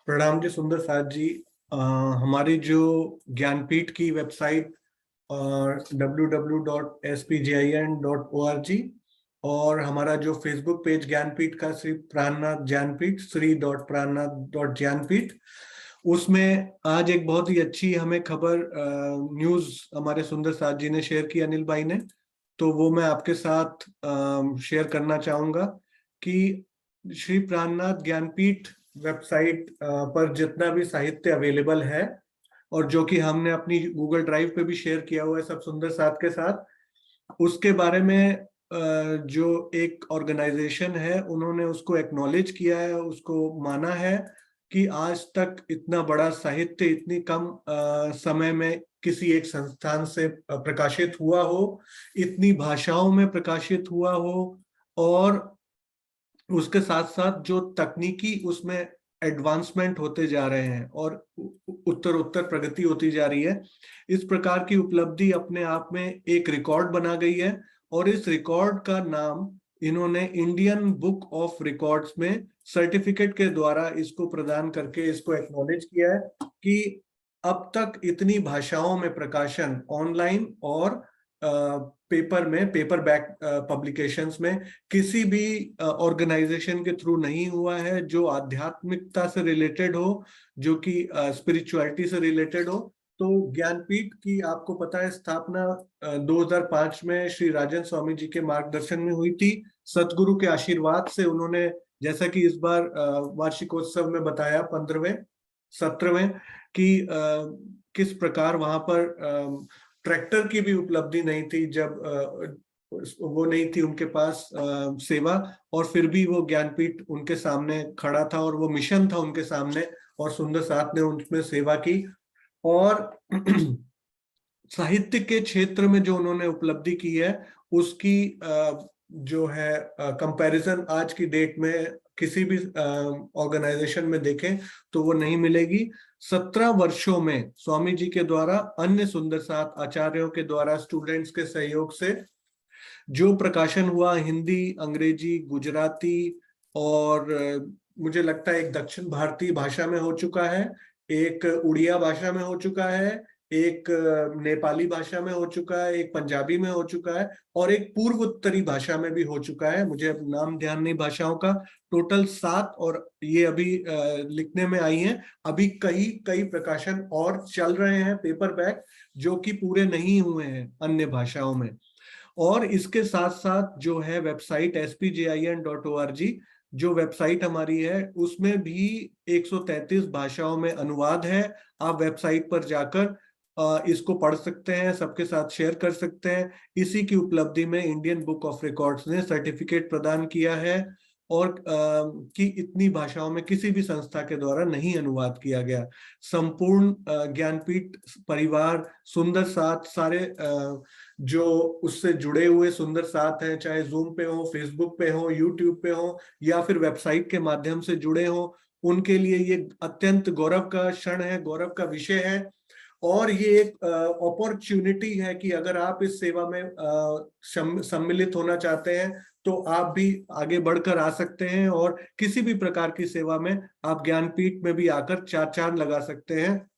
प्रणाम जी सुंदर साथ जी। हमारी जो ज्ञानपीठ की वेबसाइट www.spgin.org और हमारा जो फेसबुक पेज ज्ञानपीठ का श्री प्राणनाथ ज्ञानपीठ श्री.प्राणनाथ.ज्ञानपीठ, उसमें आज एक बहुत ही अच्छी हमें खबर न्यूज हमारे सुंदर साथ जी ने शेयर की, अनिल भाई ने। तो वो मैं आपके साथ शेयर करना चाहूंगा कि श्री प्राणनाथ ज्ञानपीठ वेबसाइट पर जितना भी साहित्य अवेलेबल है और जो कि हमने अपनी गूगल ड्राइव पे भी शेयर किया हुआ है सब सुंदर साथ के साथ, उसके बारे में जो एक ऑर्गेनाइजेशन है उन्होंने उसको एक्नॉलेज किया है, उसको माना है कि आज तक इतना बड़ा साहित्य इतनी कम समय में किसी एक संस्थान से प्रकाशित हुआ हो, इतनी भाषाओं में प्रकाशित हुआ हो, और उसके साथ साथ जो तकनीकी उसमें एडवांसमेंट होते जा रहे हैं और उत्तर उत्तर प्रगति होती जा रही है। इस प्रकार की उपलब्धि अपने आप में एक रिकॉर्ड बना गई है और इस रिकॉर्ड का नाम इन्होंने इंडियन बुक ऑफ रिकॉर्ड्स में सर्टिफिकेट के द्वारा इसको प्रदान करके इसको एक्नॉलेज किया है कि अब तक इतनी भाषाओं में प्रकाशन ऑनलाइन और पेपर में, पेपर बैक पब्लिकेशंस में किसी भी ऑर्गेनाइजेशन के थ्रू नहीं हुआ है जो आध्यात्मिकता से रिलेटेड हो, जो कि स्पिरिचुअलिटी से रिलेटेड हो। तो ज्ञानपीठ की आपको पता है स्थापना 2005 में श्री राजन स्वामी जी के मार्गदर्शन में हुई थी। सतगुरु के आशीर्वाद से उन्होंने, जैसा कि इस बार वार्षिकोत्सव में बताया 15वें 17वें, कि किस प्रकार वहां पर ट्रैक्टर की भी उपलब्धि नहीं थी, जब वो नहीं थी उनके पास सेवा, और फिर भी वो ज्ञानपीठ उनके सामने खड़ा था और वो मिशन था उनके सामने और सुंदर साथ ने उनमें सेवा की। और साहित्य के क्षेत्र में जो उन्होंने उपलब्धि की है उसकी जो है कंपैरिजन आज की डेट में किसी भी ऑर्गेनाइजेशन में देखें तो वो नहीं मिलेगी। 17 वर्षों में स्वामी जी के द्वारा, अन्य सुंदर साथ आचार्यों के द्वारा, स्टूडेंट्स के सहयोग से जो प्रकाशन हुआ, हिंदी, अंग्रेजी, गुजराती और मुझे लगता है एक दक्षिण भारतीय भाषा में हो चुका है, एक उड़िया भाषा में हो चुका है, एक नेपाली भाषा में हो चुका है, एक पंजाबी में हो चुका है और एक पूर्व उत्तरी भाषा में भी हो चुका है। मुझे अब नाम ध्यान नहीं भाषाओं का। टोटल 7, और ये अभी लिखने में आई हैं। अभी कई कई प्रकाशन और चल रहे हैं पेपर बैक, जो कि पूरे नहीं हुए हैं अन्य भाषाओं में। और इसके साथ साथ जो है वेबसाइट spgin.org, जो वेबसाइट हमारी है उसमें भी 133 भाषाओं में अनुवाद है। आप वेबसाइट पर जाकर इसको पढ़ सकते हैं, सबके साथ शेयर कर सकते हैं। इसी की उपलब्धि में इंडियन बुक ऑफ रिकॉर्ड्स ने सर्टिफिकेट प्रदान किया है और कि इतनी भाषाओं में किसी भी संस्था के द्वारा नहीं अनुवाद किया गया। संपूर्ण ज्ञानपीठ परिवार, सुंदर साथ, सारे जो उससे जुड़े हुए सुंदर साथ हैं, चाहे जूम पे हो, फेसबुक पे हो, यूट्यूब पे हो या फिर वेबसाइट के माध्यम से जुड़े हो, उनके लिए ये अत्यंत गौरव का क्षण है, गौरव का विषय है। और ये एक अपॉर्चुनिटी है कि अगर आप इस सेवा में सम्मिलित होना चाहते हैं तो आप भी आगे बढ़कर आ सकते हैं और किसी भी प्रकार की सेवा में आप ज्ञानपीठ में भी आकर चार चांद लगा सकते हैं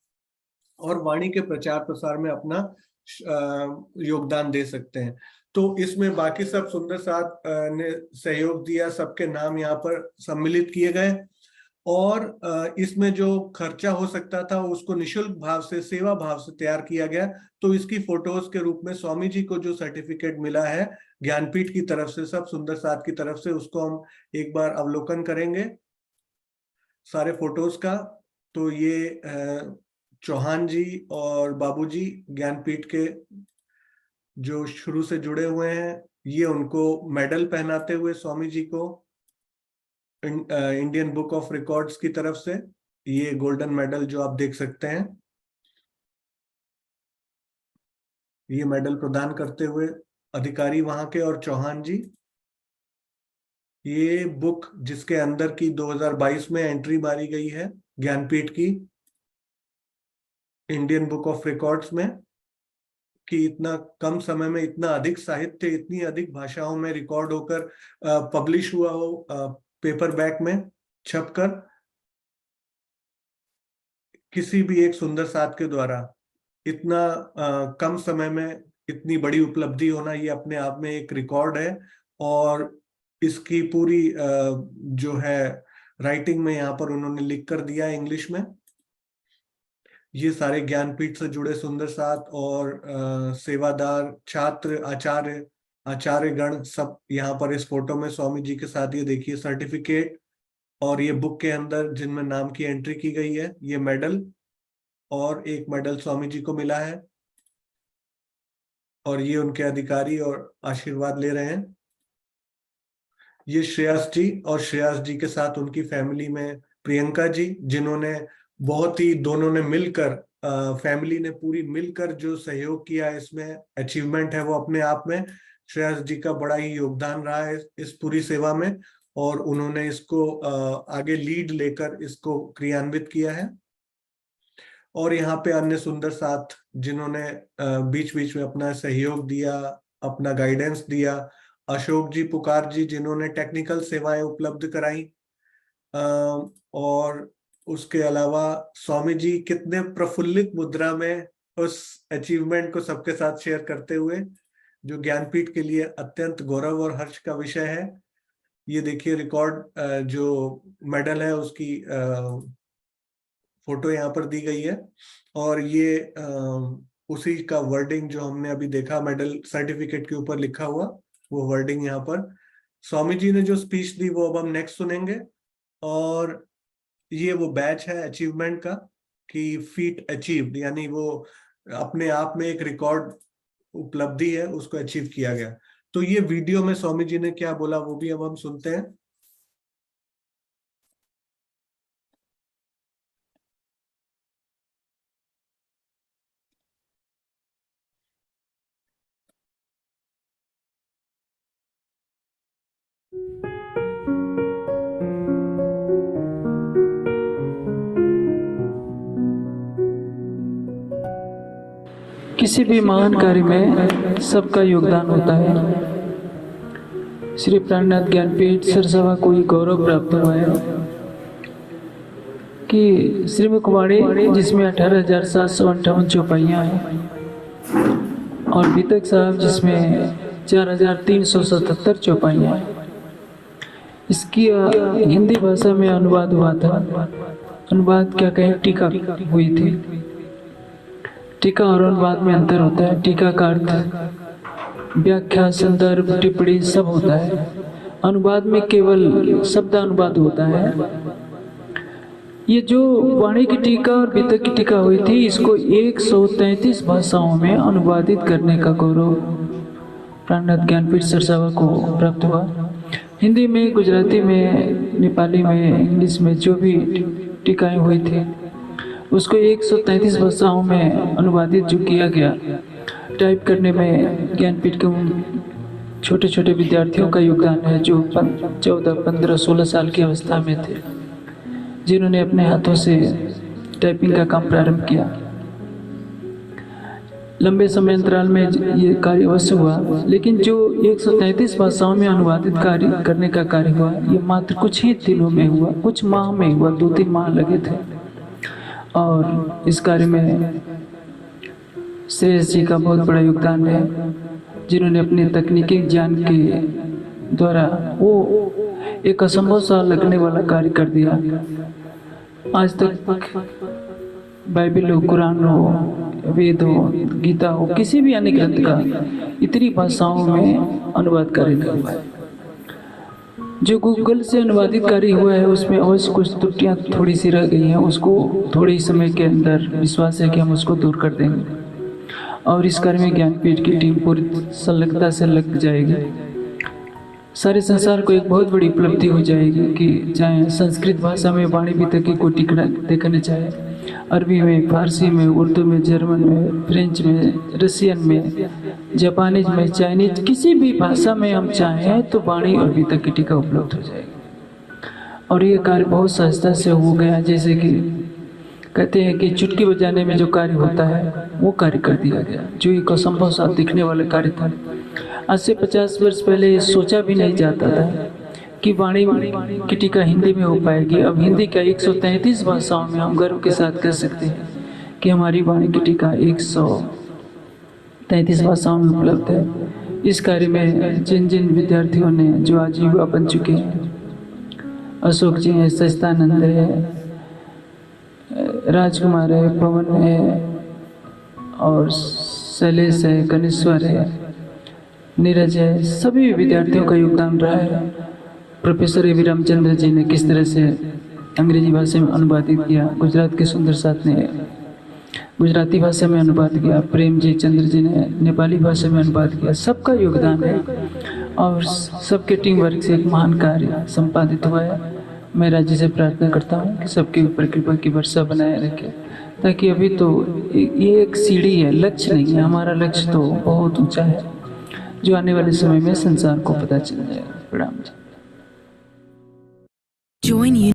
और वाणी के प्रचार प्रसार में अपना योगदान दे सकते हैं। तो इसमें बाकी सब सुंदर साथ ने सहयोग दिया, सबके नाम यहाँ पर सम्मिलित किए गए और इसमें जो खर्चा हो सकता था उसको निशुल्क भाव से, सेवा भाव से तैयार किया गया। तो इसकी फोटोज के रूप में स्वामी जी को जो सर्टिफिकेट मिला है ज्ञानपीठ की तरफ से, सब सुंदर साथ की तरफ से, उसको हम एक बार अवलोकन करेंगे सारे फोटोज का। तो ये चौहान जी और बाबूजी ज्ञानपीठ के जो शुरू से जुड़े हुए हैं, ये उनको मेडल पहनाते हुए स्वामी जी को इंडियन बुक ऑफ रिकॉर्ड्स की तरफ से, ये गोल्डन मेडल जो आप देख सकते हैं, ये मेडल प्रदान करते हुए अधिकारी वहां के। और चौहान जी, ये बुक जिसके अंदर की 2022 में एंट्री मारी गई है ज्ञानपीठ की इंडियन बुक ऑफ रिकॉर्ड्स में, कि इतना कम समय में इतना अधिक साहित्य इतनी अधिक भाषाओं में रिकॉर्ड होकर पब्लिश हुआ हो पेपर बैक में छपकर। किसी भी एक सुंदर साथ के द्वारा इतना कम समय में इतनी बड़ी उपलब्धि होना, ये अपने आप में एक रिकॉर्ड है। और इसकी पूरी जो है राइटिंग में यहाँ पर उन्होंने लिख कर दिया है इंग्लिश में। ये सारे ज्ञानपीठ से जुड़े सुंदर साथ और सेवादार, छात्र, आचार्य गण सब यहाँ पर इस फोटो में स्वामी जी के साथ। ये देखिए सर्टिफिकेट, और ये बुक के अंदर जिनमें नाम की एंट्री की गई है, ये मेडल, और एक मेडल स्वामी जी को मिला है, और ये उनके अधिकारी और आशीर्वाद ले रहे हैं। ये श्रेयस जी, और श्रेयस जी के साथ उनकी फैमिली में प्रियंका जी, जिन्होंने बहुत ही, दोनों ने मिलकर, फैमिली ने पूरी मिलकर जो सहयोग किया इसमें, अचीवमेंट है वो अपने आप में। श्रेयस जी का बड़ा ही योगदान रहा है इस पूरी सेवा में, और उन्होंने इसको आगे लीड लेकर इसको क्रियान्वित किया है। और यहाँ पे अन्य सुंदर साथ जिन्होंने बीच बीच में अपना सहयोग दिया, अपना गाइडेंस दिया। अशोक जी पुकार जी, जिन्होंने टेक्निकल सेवाएं उपलब्ध कराई। और उसके अलावा स्वामी जी कितने प्रफुल्लित मुद्रा में उस अचीवमेंट को सबके साथ शेयर करते हुए, जो ज्ञानपीठ के लिए अत्यंत गौरव और हर्ष का विषय है। ये देखिए रिकॉर्ड, जो मेडल है उसकी फोटो यहाँ पर दी गई है, और ये उसी का वर्डिंग जो हमने अभी देखा मेडल सर्टिफिकेट के ऊपर लिखा हुआ, वो वर्डिंग यहाँ पर। स्वामी जी ने जो स्पीच दी वो अब हम नेक्स्ट सुनेंगे। और ये वो बैच है अचीवमेंट का, कि फीट अचीव्ड, यानी वो अपने आप में एक रिकॉर्ड उपलब्धि है, उसको अचीव किया गया। तो ये वीडियो में स्वामी जी ने क्या बोला वो भी अब हम सुनते हैं। किसी भी महान कार्य में सबका योगदान होता है। श्री प्राणनाथ ज्ञानपीठ सरसवा को ये गौरव प्राप्त हुआ है कि श्रीमुखवाणी, जिसमें 18,758 चौपाइयाँ हैं, और बीतक साहब जिसमें 4,377 चौपाइयाँ हैं, इसकी हिंदी भाषा में अनुवाद हुआ था। अनुवाद क्या कहें, टीका हुई थी। टीका और अनुवाद में अंतर होता है। टीका का अर्थ व्याख्या, संदर्भ, टिप्पणी सब होता है। अनुवाद में केवल शब्द अनुवाद होता है। ये जो वाणी की टीका और बीतक की टीका हुई थी, इसको 133 भाषाओं में अनुवादित करने का गौरव प्राणनाथ ज्ञानपीठ सरसावा को प्राप्त हुआ। हिंदी में, गुजराती में, नेपाली में, इंग्लिश में जो भी टीकाएं हुई थी, उसको 133 भाषाओं में अनुवादित जो किया गया। टाइप करने में ज्ञानपीठ के छोटे छोटे विद्यार्थियों का योगदान है, जो 14, 15, 16 साल की अवस्था में थे, जिन्होंने अपने हाथों से टाइपिंग का काम प्रारंभ किया। लंबे समय अंतराल में ये कार्य अवश्य हुआ, लेकिन जो 133 भाषाओं में अनुवादित कार्य करने का कार्य हुआ, ये मात्र कुछ ही दिनों में हुआ, कुछ माह में हुआ। 2-3 माह लगे थे। और इस कार्य में श्रेयस जी का बहुत बड़ा योगदान है, जिन्होंने अपने तकनीकी ज्ञान के द्वारा वो एक असंभव सा लगने वाला कार्य कर दिया। आज तक बाइबल हो, कुरान हो, वेद हो, गीता हो, किसी भी अन्य ग्रंथ का इतनी भाषाओं में अनुवाद कार्य नहीं हुआ है। जो गूगल से अनुवादित कार्य हुआ है उसमें अवश्य कुछ त्रुटियाँ थोड़ी सी रह गई हैं। उसको थोड़े ही समय के अंदर विश्वास है कि हम उसको दूर कर देंगे, और इस कार्य में ज्ञानपीठ की टीम पूरी संलग्नता से लग जाएगी। सारे संसार को एक बहुत बड़ी उपलब्धि हो जाएगी कि चाहे संस्कृत भाषा में वाणी बीतकी को टिकना देखना चाहे, अरबी में, फारसी में, उर्दू में, जर्मन में, फ्रेंच में, रशियन में, जापानीज में, चाइनीज, किसी भी भाषा में हम चाहें तो वाणी और बीतक की टीका उपलब्ध हो जाएगी। और ये कार्य बहुत सहजता से हो गया। जैसे कि कहते हैं कि चुटकी बजाने में जो कार्य होता है वो कार्य कर दिया गया, जो एक असंभव सा दिखने वाला कार्य था। आज से 50 वर्ष पहले ये सोचा भी नहीं जाता था कि वाणी की टीका हिंदी में हो पाएगी। अब हिंदी का 133 भाषाओं में हम गर्व के साथ कह सकते हैं कि हमारी वाणी की टीका 133 भाषाओं में उपलब्ध है। इस कार्य में जिन जिन विद्यार्थियों ने जो आजीविका बन चुके हैं, अशोक जी हैं, सस्तानंद है, राजकुमार है, पवन है और शैलेश है, कनिश्वर है, नीरज है, सभी विद्यार्थियों का योगदान रहा है। Professor A V Ramchandra ji ने किस तरह से अंग्रेजी भाषा में अनुवादित किया, गुजरात के सुंदर साथ ने गुजराती भाषा में अनुवाद किया, प्रेम जी चंद्र जी ने नेपाली भाषा में अनुवाद किया, सबका योगदान है और सबके टीम वर्क से एक महान कार्य संपादित हुआ है। मैं राज्य से प्रार्थना करता हूँ कि सबके ऊपर कृपा की वर्षा बनाए रखे, ताकि अभी तो ये एक सीढ़ी है, लक्ष्य नहीं है। हमारा लक्ष्य तो बहुत ऊंचा है, जो आने वाले समय में संसार को पता चल जाएगा। प्रणाम जी। Join you.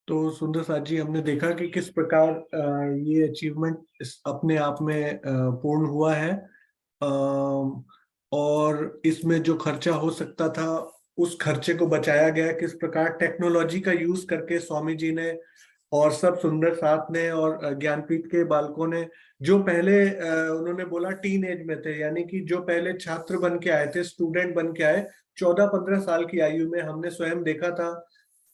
तो सुंदर साथ जी, हमने देखा कि किस प्रकार ये अचीवमेंट अपने आप में पूर्ण हुआ है, और इसमें जो खर्चा हो सकता था उस खर्चे को बचाया गया। किस प्रकार टेक्नोलॉजी का यूज करके स्वामी जी ने और सब सुंदर साथ ने और ज्ञानपीठ के बालकों ने, जो पहले उन्होंने बोला टीन एज में थे, यानी कि जो पहले छात्र बन के आए थे, स्टूडेंट बन के आए 14-15 साल की आयु में, हमने स्वयं देखा था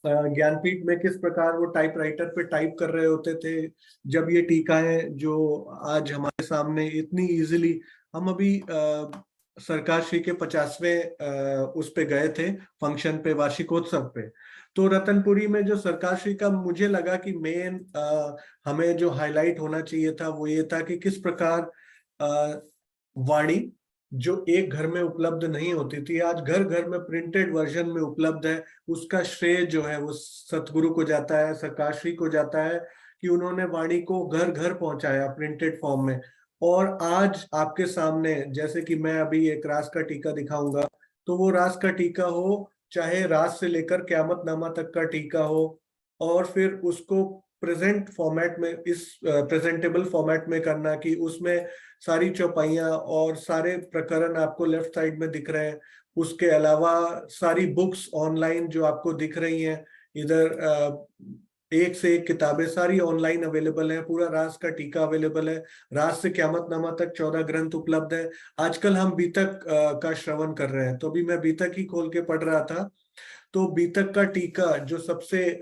ज्ञानपीठ में किस प्रकार वो टाइपराइटर पे टाइप कर रहे होते थे। जब ये टीकाएं जो आज हमारे सामने इतनी इजीली, हम अभी सरकार श्री के 50वें उस पे गए थे, फंक्शन पे, वार्षिकोत्सव पे। तो रतनपुरी में जो सरकार श्री का मुझे लगा कि मेन हमें जो हाईलाइट होना चाहिए था वो ये था कि किस प्रकार वाणी जो एक घर में उपलब्ध नहीं होती थी, आज घर घर में प्रिंटेड वर्जन में उपलब्ध है। उसका श्रेय जो है वो सतगुरु को जाता है, सरकार श्री को जाता है कि उन्होंने वाणी को घर घर पहुंचाया प्रिंटेड फॉर्म में। और आज आपके सामने, जैसे कि मैं अभी एक रास का टीका दिखाऊंगा, तो वो रास का टीका हो, चाहे रास से लेकर क़यामतनामा तक का टीका हो, और फिर उसको प्रेजेंट फॉर्मेट में, इस प्रेजेंटेबल फॉर्मेट में करना कि उसमें सारी चौपाइयां और सारे प्रकरण आपको लेफ्ट साइड में दिख रहे हैं। उसके अलावा सारी बुक्स ऑनलाइन जो आपको दिख रही हैं इधर, एक से एक किताबें सारी ऑनलाइन अवेलेबल है। पूरा रास का टीका अवेलेबल है। रास से क़यामतनामा तक 14 ग्रंथ उपलब्ध है। आजकल हम बीतक का श्रवण कर रहे हैं, तो अभी मैं बीतक ही खोल के पढ़ रहा था। तो बीतक का टीका जो सबसे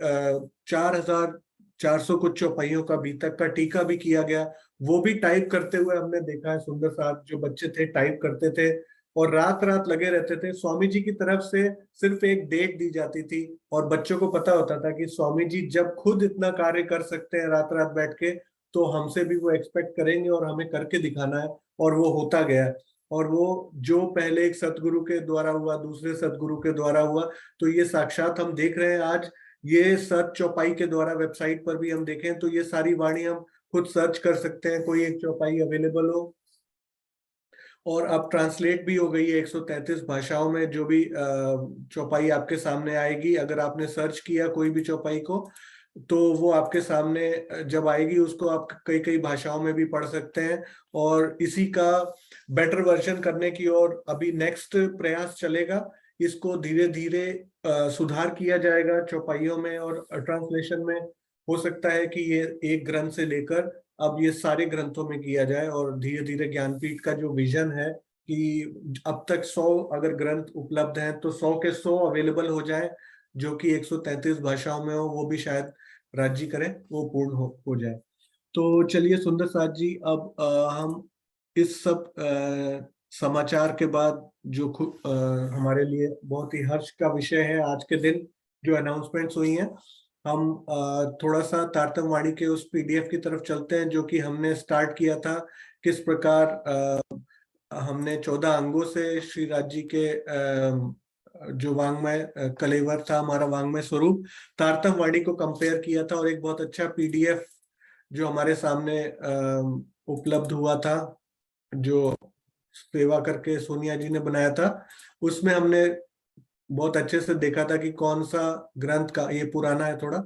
4400 कुछ चौपाइयों का बीतक का टीका भी किया गया, वो भी टाइप करते हुए हमने देखा है। सुंदर साथ जो बच्चे थे टाइप करते थे और रात रात लगे रहते थे। स्वामी जी की तरफ से सिर्फ एक डेट दी जाती थी और बच्चों को पता होता था कि स्वामी जी जब खुद इतना कार्य कर सकते हैं रात रात बैठ के, तो हमसे भी वो एक्सपेक्ट करेंगे और हमें करके दिखाना है। और वो होता गया। और वो जो पहले एक सतगुरु के द्वारा हुआ, दूसरे सतगुरु के द्वारा हुआ, तो ये साक्षात हम देख रहे हैं आज। ये सर्च चौपाई के द्वारा वेबसाइट पर भी हम देखें तो ये सारी वाणी हम खुद सर्च कर सकते हैं, कोई एक चौपाई अवेलेबल हो। और अब ट्रांसलेट भी हो गई है 133 भाषाओं में। जो भी चौपाई आपके सामने आएगी, अगर आपने सर्च किया कोई भी चौपाई को, तो वो आपके सामने जब आएगी उसको आप कई कई भाषाओं में भी पढ़ सकते हैं। और इसी का बेटर वर्जन करने की ओर अभी नेक्स्ट प्रयास चलेगा। इसको धीरे धीरे सुधार किया जाएगा चौपाइयों में और ट्रांसलेशन में। हो सकता है कि ये एक ग्रंथ से लेकर अब ये सारे ग्रंथों में किया जाए। और धीरे धीरे ज्ञानपीठ का जो विजन है कि अब तक 100 अगर ग्रंथ उपलब्ध हैं तो 100 के 100 अवेलेबल हो जाए, जो कि 133 भाषाओं में हो, वो भी शायद राज्य करें, वो पूर्ण हो जाए। तो चलिए सुंदर साथ जी, अब हम इस सब समाचार के बाद जो हमारे लिए बहुत ही हर्ष का विषय है आज के दिन, जो अनाउंसमेंट्स हुई हैं, हम थोड़ा सा तारतम वाणी के उस पीडीएफ की तरफ चलते हैं जो कि हमने स्टार्ट किया था। किस प्रकार हमने 14 अंगों से श्री राज जी के जो वांग्मय कलेवर था, हमारा वांग्मय स्वरूप, तारतम वाणी को कंपेयर किया था। और एक बहुत अच्छा पीडीएफ जो हमारे सामने उपलब्ध हुआ था, जो सेवा करके सोनिया जी ने बनाया था, उसमें हमने बहुत अच्छे से देखा था कि कौन सा ग्रंथ का, ये पुराना है थोड़ा,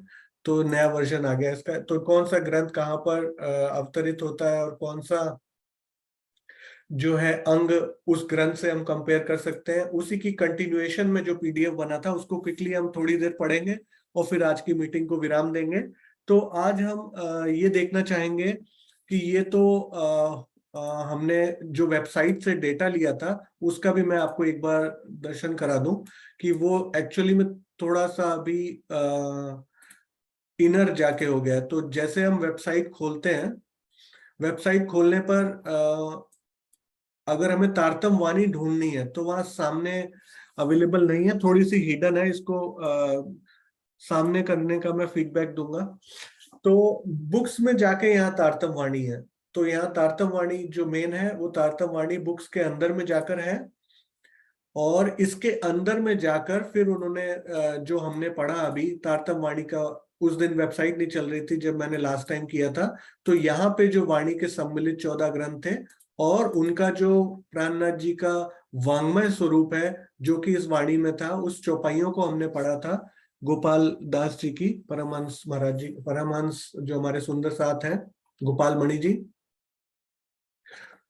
तो नया वर्जन आ गया इसका, तो कौन सा ग्रंथ कहाँ पर अवतरित होता है और कौन सा जो है अंग उस ग्रंथ से हम कंपेयर कर सकते हैं। उसी की कंटिन्यूएशन में जो पीडीएफ बना था उसको क्विकली हम थोड़ी देर पढ़ेंगे और फिर आज की मीटिंग को विराम देंगे। तो आज हम ये देखना चाहेंगे कि ये तो हमने जो वेबसाइट से डेटा लिया था उसका भी मैं आपको एक बार दर्शन करा दूं कि वो एक्चुअली में थोड़ा सा अभी इनर जाके हो गया है। तो जैसे हम वेबसाइट खोलते हैं, वेबसाइट खोलने पर अगर हमें तारतम वाणी ढूंढनी है तो वहां सामने अवेलेबल नहीं है, थोड़ी सी हिडन है, इसको सामने करने का मैं फीडबैक दूंगा। तो बुक्स में जाके यहाँ तारतम वाणी है, तो यहाँ तारतम वाणी जो मेन है वो तारतम वाणी बुक्स के अंदर में जाकर है, और इसके अंदर में जाकर फिर उन्होंने जो हमने पढ़ा अभी तारतम वाणी का, उस दिन वेबसाइट नहीं चल रही थी जब मैंने लास्ट टाइम किया था, तो यहाँ पे जो वाणी के सम्मिलित 14 ग्रंथ थे और उनका जो प्राणनाथ जी का वांग्मय स्वरूप है जो कि इस वाणी में था, उस चौपाइयों को हमने पढ़ा था गोपाल दास जी की, परमहंस महाराज जी, परमहंस जो हमारे सुंदर साथ हैं गोपाल मणि जी।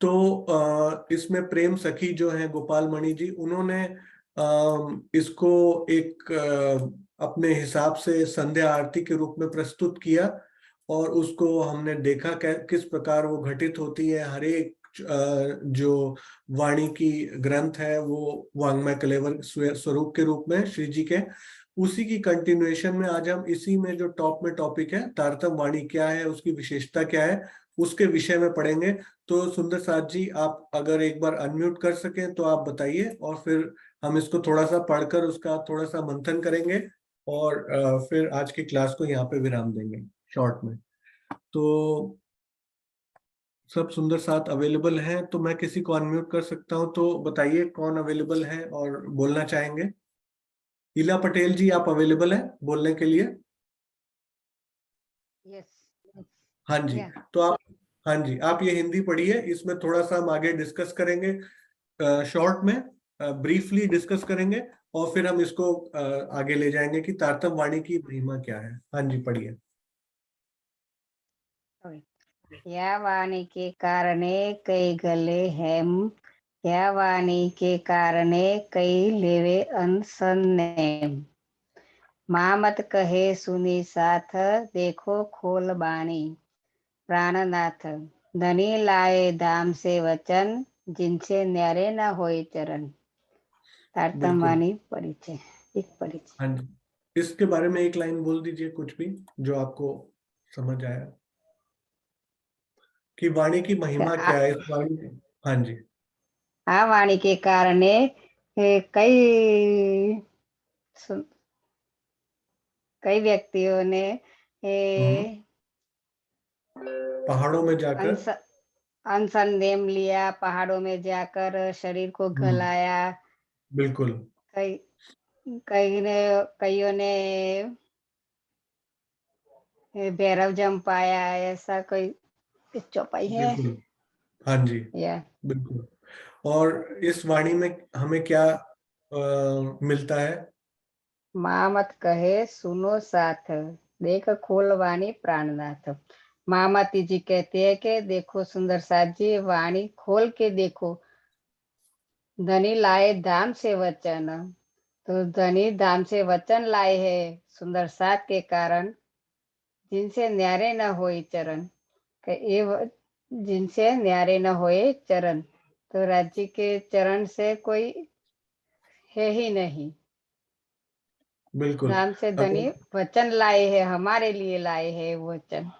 तो इसमें प्रेम सखी जो है गोपाल मणि जी, उन्होंने इसको एक अपने हिसाब से संध्या आरती के रूप में प्रस्तुत किया, और उसको हमने देखा किस प्रकार वो घटित होती है। हर एक जो वाणी की ग्रंथ है वो वांग्मय कलेवर स्वरूप के रूप में श्री जी के, उसी की कंटिन्यूएशन में आज हम इसी में जो टॉप में टॉपिक है तारतम वाणी क्या है, उसकी विशेषता क्या है, उसके विषय में पढ़ेंगे। तो सुंदर साथ जी, आप अगर एक बार अनम्यूट कर सकें तो आप बताइए, और फिर हम इसको थोड़ा सा पढ़कर उसका थोड़ा सा मंथन करेंगे और फिर आज की क्लास को यहाँ पे विराम देंगे शॉर्ट में। तो सब सुंदर साथ अवेलेबल हैं, तो मैं किसी को अनम्यूट कर सकता हूँ, तो बताइए कौन अवेलेबल है और बोलना चाहेंगे। हीला पटेल जी, आप अवेलेबल हैं बोलने के लिए? यस। हाँ जी। या तो आप, हाँ जी, आप ये हिंदी पढ़िए, इसमें थोड़ा सा हम आगे डिस्कस करेंगे, शॉर्ट में ब्रीफली डिस्कस करेंगे, और फिर हम इसको आगे ले जाएंगे कि तारतम वाणी की महिमा क्या है। हाँ जी, पढ़िए। या वाणी के कारणे कई गले हेम, या वाणी के कारणे कई लेवे अनसन्नेम। मामत कहे सुनी साथ, देखो खोल बाणी प्राणनाथ। धनी लाए धाम से वचन, जिनसे न्यारे न होए चरण। तारतम बिल्कुल। वाणी परिचय, एक परिचय। हाँ जी, इसके बारे में एक लाइन बोल दीजिए, कुछ भी जो आपको समझ आया कि वाणी की महिमा क्या है, इस वाणी में। हाँ जी। आ वाणी के कारणे कई कई व्यक्तियों ने हम्म। पहाड़ों में जाकर। अंस अनसंदेह लिया, पहाड़ों में जाकर शरीर को हम्म। गलाया। बिल्कुल। कई कईयों ने भैरव जम पाया, ऐसा कोई चौपाई है। बिल्कुल। हाँ जी। या बिल्कुल। और इस वाणी में हमें क्या मिलता है? माँ मत कहे सुनो साथ, देख खोल वाणी प्राणनाथ। मामाती जी कहते हैं कि देखो सुंदर साथ जी, वाणी खोल के देखो। धनी लाए धाम से वचन, तो धनी धाम से वचन लाए हैं सुंदर साथ के कारण, जिनसे न्यारे न होए चरण। जिनसे न्यारे न होए चरण, तो राज्य के चरण से कोई है ही नहीं। बिल्कुल। धाम से धनी अगर, वचन लाए हैं, हमारे लिए लाए हैं वचन।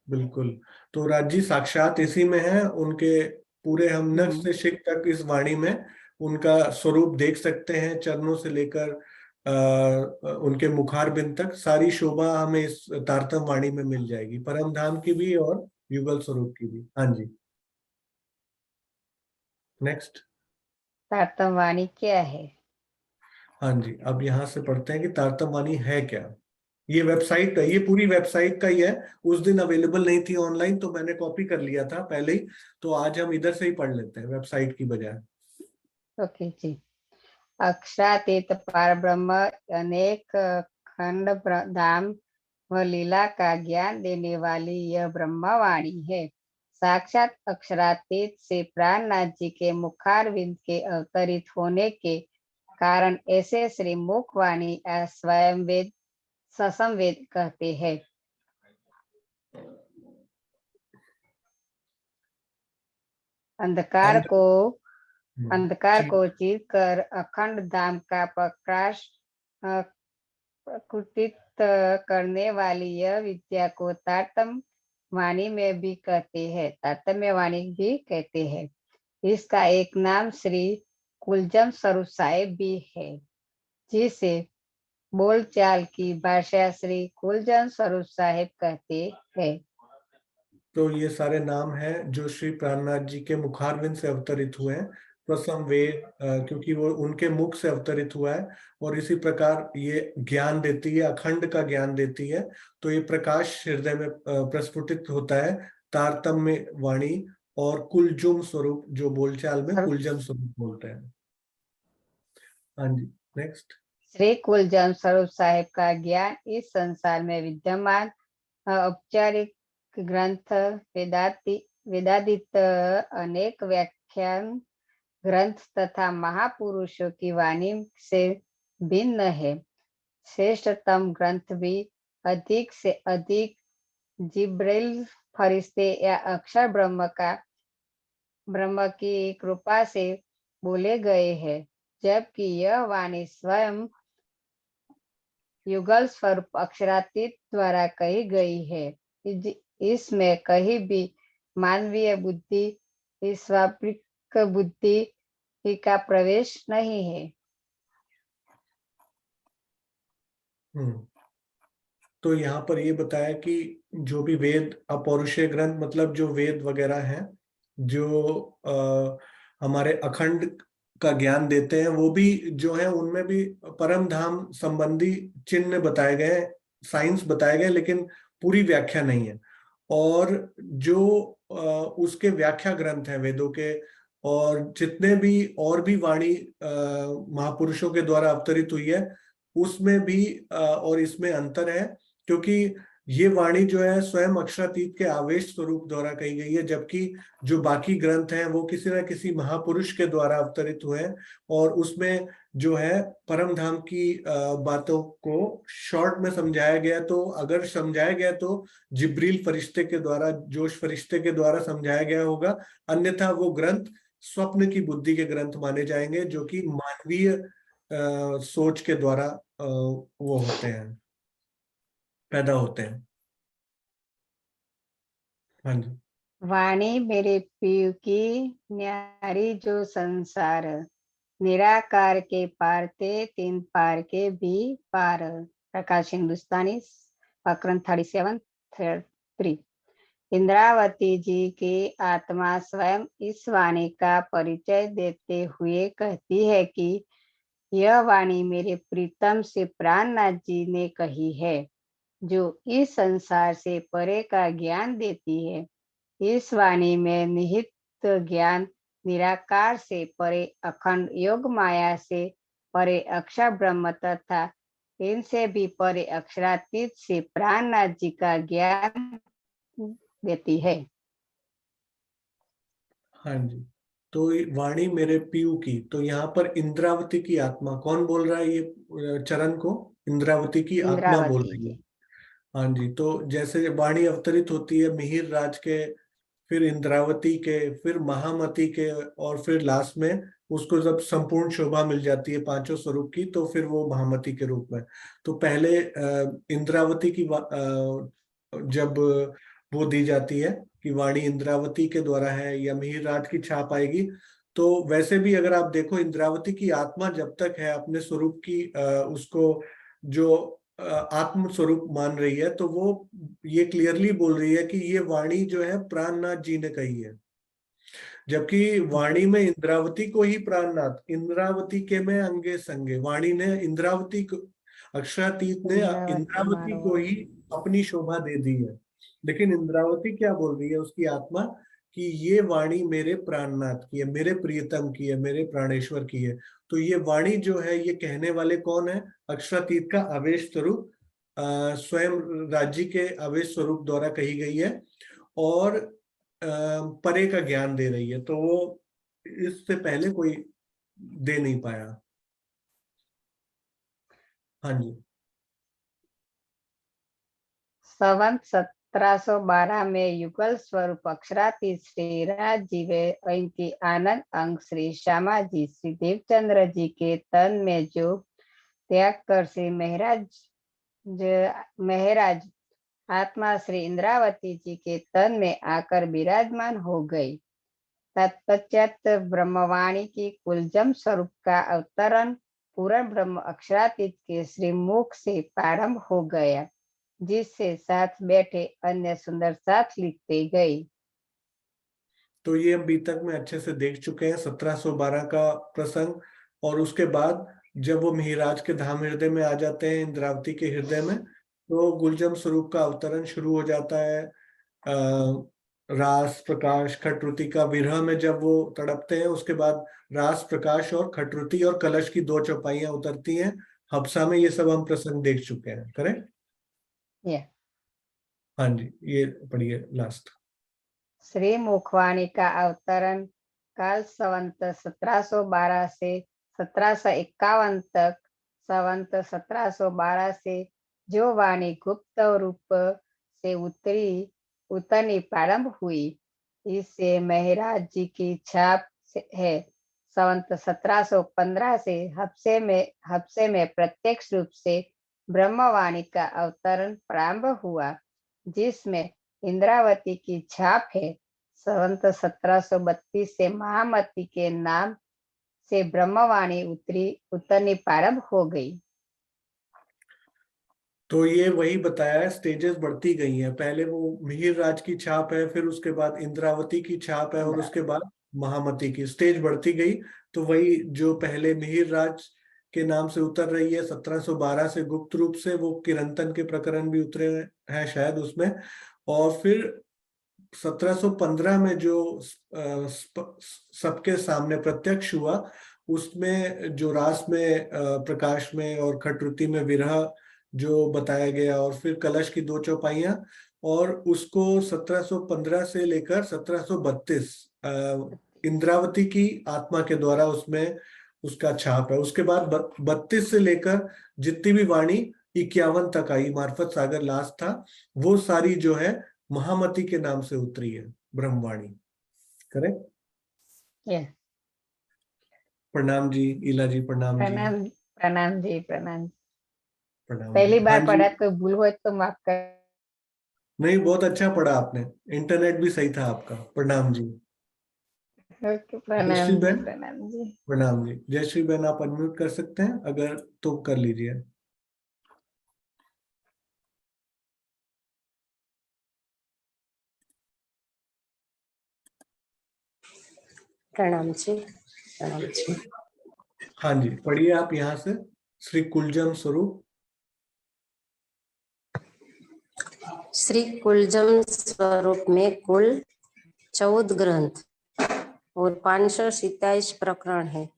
बिल्कुल, तो राजी साक्षात इसी में है उनके, पूरे हम नख हम्म। से शिख तक इस वाणी में उनका स्वरूप देख सकते हैं, चरणों से लेकर उनके मुखार बिंद तक सारी शोभा हमें इस तारतम वाणी में मिल जाएगी, परम धाम की भी और युगल स्वरूप की भी। हाँ जी, नेक्स्ट। तारतम वाणी क्या है? हाँ जी, अब यहाँ से पढ़ते हैं कि तारतम वाणी है क्या। ये वेबसाइट, ये पूरी वेबसाइट का ही है। उस दिन अवेलेबल नहीं थी ऑनलाइन, तो मैंने कॉपी कर लिया था पहले ही। तो आज हम इधर से ही पढ़ लेते हैं वेबसाइट की बजाय। ओके जी। अक्षरातीत पार ब्रह्म अनेक खंड धाम व लीला का ज्ञान देने वाली यह ब्रह्मवाणी है। साक्षात अक्षरातीत से प्राणनाथ जी के मुखारविंद के अवतरित होने के कारण ऐसे श्री मुखवाणी स्वयं वेद ससंवेद कहते हैं। अंधकार अंत- को ठीक। चीर कर अखंड धाम का प्रकाश प्रकुटित करने वाली यह विद्या को तारतम्य वाणी में भी कहते हैं, तारतम्य वाणी भी कहते हैं। इसका एक नाम श्री कुलजम स्वरूप साहिब भी है, जिसे बोलचाल की भाषा श्री कुलजम स्वरूप साहिब कहते हैं। तो ये सारे नाम हैं जो श्री प्राणनाथ जी के मुखारविंद से अवतरित हुए हैं। प्रथम वेद, क्योंकि वो उनके मुख से अवतरित हुआ है, और इसी प्रकार ये ज्ञान देती है, अखंड का ज्ञान देती है। तो ये प्रकाश हृदय में प्रस्फुटित होता है, तारतम्य वाणी और कुलजुम स्वरूप, जो बोलचाल में कुलजम स्वरूप बोलते हैं। हाँ जी, नेक्स्ट। श्री कुलजम स्वरूप साहिब का ज्ञान इस संसार में विद्यमान औपचारिक ग्रंथ, वेदादित अनेक व्याख्यान ग्रंथ तथा महापुरुषों की वाणी से भिन्न है। श्रेष्ठतम ग्रंथ भी अधिक से अधिक जिब्रील फरिश्ते या अक्षर ब्रह्म की कृपा से बोले गए हैं, जबकि यह वाणी स्वयं युगल स्वरूप अक्षरातीत द्वारा कही गई है। इसमें कहीं भी मानवीय बुद्धि, स्वाभाविक बुद्धि का प्रवेश नहीं है। तो यहाँ पर ये बताया कि जो भी वेद अपौरुषेय ग्रंथ, मतलब जो वेद वगैरह हैं, जो हमारे अखंड का ज्ञान देते हैं, वो भी जो है उनमें भी परम धाम संबंधी चिन्ह बताए गए, साइंस बताए गए, लेकिन पूरी व्याख्या नहीं है। और जो उसके व्याख्या ग्रंथ हैं वेदों के, और जितने भी और भी वाणी महापुरुषों के द्वारा अवतरित हुई है, उसमें भी और इसमें अंतर है, क्योंकि ये वाणी जो है स्वयं अक्षरातीत के आवेश स्वरूप द्वारा कही गई है, जबकि जो बाकी ग्रंथ हैं वो किसी न किसी महापुरुष के द्वारा अवतरित हुए हैं। और उसमें जो है परम धाम की बातों को शॉर्ट में समझाया गया, तो अगर समझाया गया तो जिब्रील फरिश्ते के द्वारा, जोश फरिश्ते के द्वारा समझाया गया होगा। अन्यथा वो ग्रंथ स्वप्न की बुद्धि के ग्रंथ माने जाएंगे, जो कि मानवीय सोच के द्वारा वो होते हैं, पैदा होते हैं। हाँ जी। वाणी मेरे पीयू की न्यारी जो संसार, निराकार के पार ते तीन पार के भी पार। प्रकाश हिंदुस्तानी प्रकरण 37-3। इंद्रावती जी की आत्मा स्वयं इस वाणी का परिचय देते हुए कहती है कि यह वाणी मेरे प्रीतम से प्राणनाथ जी ने कही है, जो इस संसार से परे का ज्ञान देती है। इस वाणी में निहित ज्ञान निराकार से परे अखंड योग माया से परे अक्षर ब्रह्म तथा इनसे भी परे अक्षरातीत से प्राणनाथ जी का ज्ञान देती है। हाँ जी। तो ये वाणी मेरे पीयू की, तो यहाँ पर इंद्रावती की आत्मा कौन बोल रहा है? ये चरण को इंद्रावती की आत्मा बोल इंद्रावती रही है। जी। हाँ जी। तो जैसे वाणी अवतरित होती है मिहिर राज के, फिर इंद्रावती के, फिर महामती के, और फिर लास्ट में उसको जब संपूर्ण शोभा मिल जाती है पांचों स्वरूप की, तो फिर वो महामती के रूप में। तो पहले इंद्रावती की जब वो दी जाती है कि वाणी इंद्रावती के द्वारा है या मिहिर राज की छाप आएगी, तो वैसे भी अगर आप देखो, इंद्रावती की आत्मा जब तक है अपने स्वरूप की उसको जो आत्म स्वरूप मान रही है, तो वो ये क्लियरली बोल रही है कि ये वाणी जो है प्राणनाथ जी ने कही है। जबकि वाणी में इंद्रावती को ही प्राणनाथ, इंद्रावती के में अंगे संगे, वाणी ने इंद्रावती को, अक्षरातीत ने इंद्रावती मारो को ही अपनी शोभा दे दी है, लेकिन इंद्रावती क्या बोल रही है उसकी आत्मा कि ये वाणी मेरे प्राणनाथ की है, मेरे प्रियतम की है, मेरे प्राणेश्वर की है। तो ये वाणी जो है ये कहने वाले कौन है? अक्षरातीत का आवेश स्वरूप, स्वयं राज्य के आवेश स्वरूप द्वारा कही गई है और परे का ज्ञान दे रही है, तो वो इससे पहले कोई दे नहीं पाया। हाँ जी। संवत 1712 में युगल स्वरूप अक्षरातीत श्री राज जी व इनकी आनंद अंग श्री श्यामा जी श्री देवचंद्र जी के तन में जो त्याग कर श्री महराज आत्मा श्री इंद्रावती जी के तन में आकर विराजमान हो गई। तत्पश्चात ब्रह्मवाणी की कुलजम स्वरूप का अवतरण पूर्ण ब्रह्म अक्षरातीत के श्री मुख से प्रारंभ हो गया, जिससे साथ बैठे अन्य सुंदर साथ लिखते गए। तो ये हम अभी तक में अच्छे से देख चुके हैं 1712 का प्रसंग, और उसके बाद जब वो मिहिराज के धाम हृदय में आ जाते हैं, इंद्रावती के हृदय में, तो गुलजम स्वरूप का अवतरण शुरू हो जाता है। रास प्रकाश खटरुति का विरह में जब वो तड़पते हैं, उसके बाद रास प्रकाश और खटरुति और कलश की 2 चौपाइयां उतरती हैं हबसा में। ये सब हम प्रसंग देख चुके हैं, करेक्ट? हाँ जी, ये पढ़िए लास्ट। श्री मुखवाणी का अवतरण काल संवत 1712 से 1751 तक। संवत 1712 से जो वाणी गुप्त रूप से उतरनी प्रारंभ हुई, इससे महराज जी की छाप है। संवत 1715 से हफ्से में प्रत्यक्ष रूप से ब्रह्मवाणी का अवतरण प्रारंभ हुआ, जिसमें इंद्रावती की छाप है। संवत 1732 से महामती के नाम से ब्रह्मवाणी उतरनी प्रारंभ हो गई। तो ये वही बताया है, स्टेजेस बढ़ती गई हैं। पहले वो मिहिर राज की छाप है, फिर उसके बाद इंद्रावती की छाप है, और उसके बाद महामती की स्टेज बढ़ती गई। तो वही जो पहले मिहिर राज के नाम से उतर रही है 1712 से गुप्त रूप से, वो किरंतन के प्रकरण भी उतरे हैं शायद उसमें, और फिर 1715 में जो सबके सामने प्रत्यक्ष हुआ, उसमें जो रास में प्रकाश में और खटरुति में विरह जो बताया गया, और फिर कलश की 2 चौपाइयां, और उसको 1715 से लेकर 1732 इंद्रावती की आत्मा के द्वारा उसमें उसका छाप है। उसके बाद 32 से लेकर जितनी भी वाणी 51 तक आई, मार्फत सागर लास्ट था, वो सारी जो है महामती के नाम से उतरी है ब्रह्मवाणी, करेक्ट? प्रणाम जी इला जी, प्रणाम जी। प्रणाम जी। प्रणाम। प्रणाम पहली जी। हाँ बार जी, पढ़ा, कोई भूल हो तो माफ कर। नहीं बहुत अच्छा पढ़ा आपने, इंटरनेट भी सही था आपका। प्रणाम जी। ओके, जयश्री प्रणाम जी। बहन। प्रणाम जी। प्रणाम जी। जयश्री बहन, आप अनम्यूट कर सकते हैं अगर तो कर लीजिए। प्रणाम जी। प्रणाम जी। हाँ जी, पढ़िए आप यहाँ से श्री कुलजम स्वरूप। श्री कुलजम स्वरूप में कुल 14 ग्रंथ और 527 प्रकरण है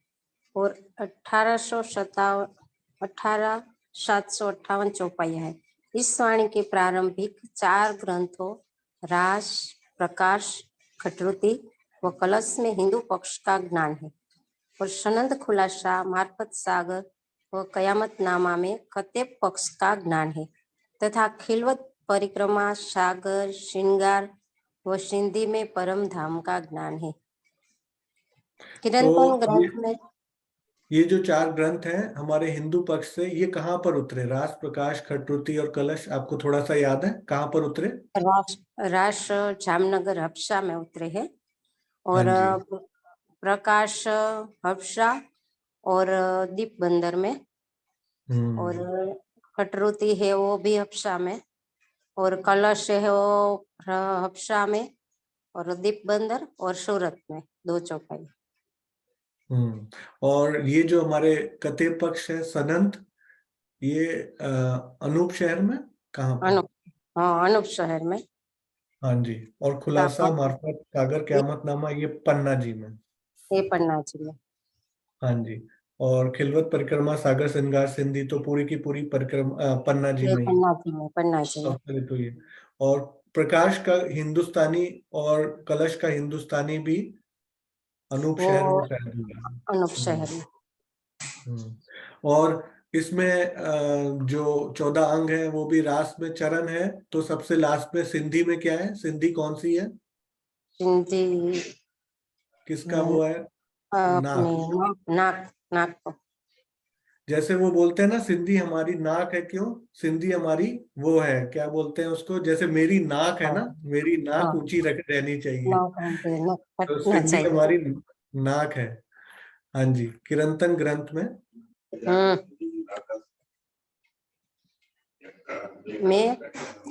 और 18,758 चौपाइयां है। इस वाणी के प्रारंभिक 4 ग्रंथों रास, प्रकाश, खटरुति व कलश में हिंदू पक्ष का ज्ञान है, और सनंद खुलासा, मार्फत सागर व कयामत नामा में कतेब पक्ष का ज्ञान है, तथा खिलवत परिक्रमा, सागर, श्रृंगार व सिंधी में परम धाम का ज्ञान है। किरंतन ग्रंथ में ये जो 4 ग्रंथ हैं हमारे हिंदू पक्ष से, ये कहाँ पर उतरे? रास, प्रकाश, खटरुति और कलश, आपको थोड़ा सा याद है कहाँ पर उतरे? रास जामनगर हफ्सा में उतरे हैं, हाँ और जी। प्रकाश हफ्सा और दीप बंदर में, और खटरुति है वो भी हफ्सा में, और कलश है वो हफ्सा में, और दीप बंदर और सूरत में 2 चौपाई। और ये जो हमारे कतेब पक्ष है सनंत, ये अनूप शहर में कहाँ पे? अनूप, हाँ अनूप शहर में। हाँ जी। और खुलासा मार्फत सागर क़यामतनामा ये पन्ना जी में। ये पन्ना जी में। हाँ जी। और खिलवत परिक्रमा सागर श्रृंगार सिंधी तो पूरी की पूरी परिक्रमा पन्ना जी ये में ही। पन्ना जी में, पन्ना जी में। अब पहले तो ये, और प्रकाश का हिंदुस्तानी और कलश का हिंदुस्तानी भी अनूप वो शहर में शायद हुआ है। अनूप शहर में। और इसमें जो 14 अंग है वो भी रास में चरण है। तो सबसे लास्ट में सिंधी में क्या है? सिंधी कौन सी है? सिंधी किसका वो है? अपने नाक। नाक, नाक को। जैसे वो बोलते हैं ना, सिंधी हमारी नाक है। क्यों? सिंधी हमारी वो है, क्या बोलते हैं उसको, जैसे मेरी नाक है हाँ ना, मेरी नाक हाँ, ऊंची रख रहनी चाहिए। नाक हमको नाक तो कटना सिंधी चाहिए। हमारी नाक है। हाँ जी। किरंतन ग्रंथ में में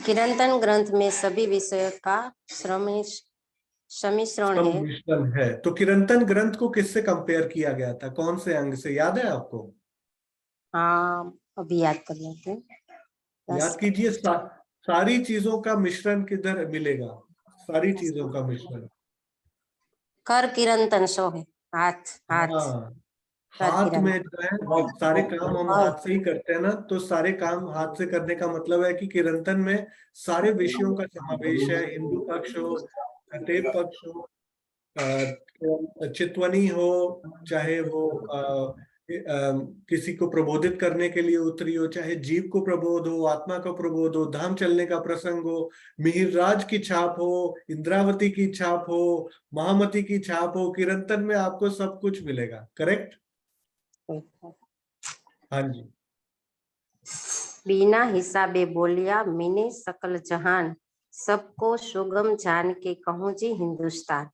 किरंतन ग्रंथ में सभी विषय का सम्मिश्रण है। सम्मिश्रण है। तो किरंतन ग्रंथ को किससे कंपेयर किया गया था? कौन से अंग से, याद है आपको? हाँ अभी याद कर लेते हैं। याद कीजिए। सारी चीजों का मिश्रण किधर मिलेगा? सारी चीजों का मिश्रण। कर किरंतन सो है, हाथ हाथ। हाँ, कर हाथ में किरंतन जो है, सारे काम हम और हाथ से ही करते हैं ना। तो सारे काम हाथ से करने का मतलब है कि किरंतन में सारे विषयों का समावेश है। हिंदू पक्ष हो, तैव पक्ष हो, चितवनी हो, चाहे वो किसी को प्रबोधित करने के लिए उतरी हो, चाहे जीव को प्रबोध हो, आत्मा को प्रबोध हो, धाम चलने का प्रसंग हो, मिहिरराज की छाप हो, इंद्रावती की छाप हो, महामती की छाप हो, किरंतन में आपको सब कुछ मिलेगा। करेक्ट? हाँ जी। बिना हिसाबे बोलिया मैंने सकल जहान, सबको सुगम जान के कहूँ जी हिंदुस्तान।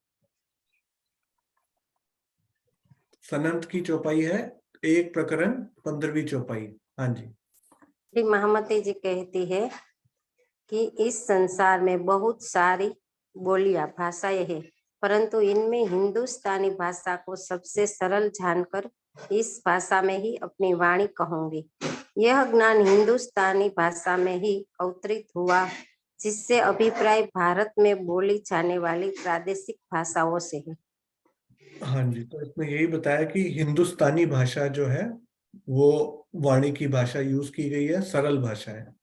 सनंत की चौपाई है, एक प्रकरण 15वीं चौपाई। हाँ जी। श्री महामती जी कहती है कि इस संसार में बहुत सारी बोलियां भाषाएं हैं, परंतु इनमें हिंदुस्तानी भाषा को सबसे सरल जानकर इस भाषा में ही अपनी वाणी कहूंगी। यह ज्ञान हिंदुस्तानी भाषा में ही अवतरित हुआ, जिससे अभिप्राय भारत में बोली जाने वाली प्रादेशिक भाषाओं से है। हाँ जी। तो इसमें यही बताया कि हिंदुस्तानी भाषा जो है वो वाणी की भाषा यूज की गई है, सरल भाषा है।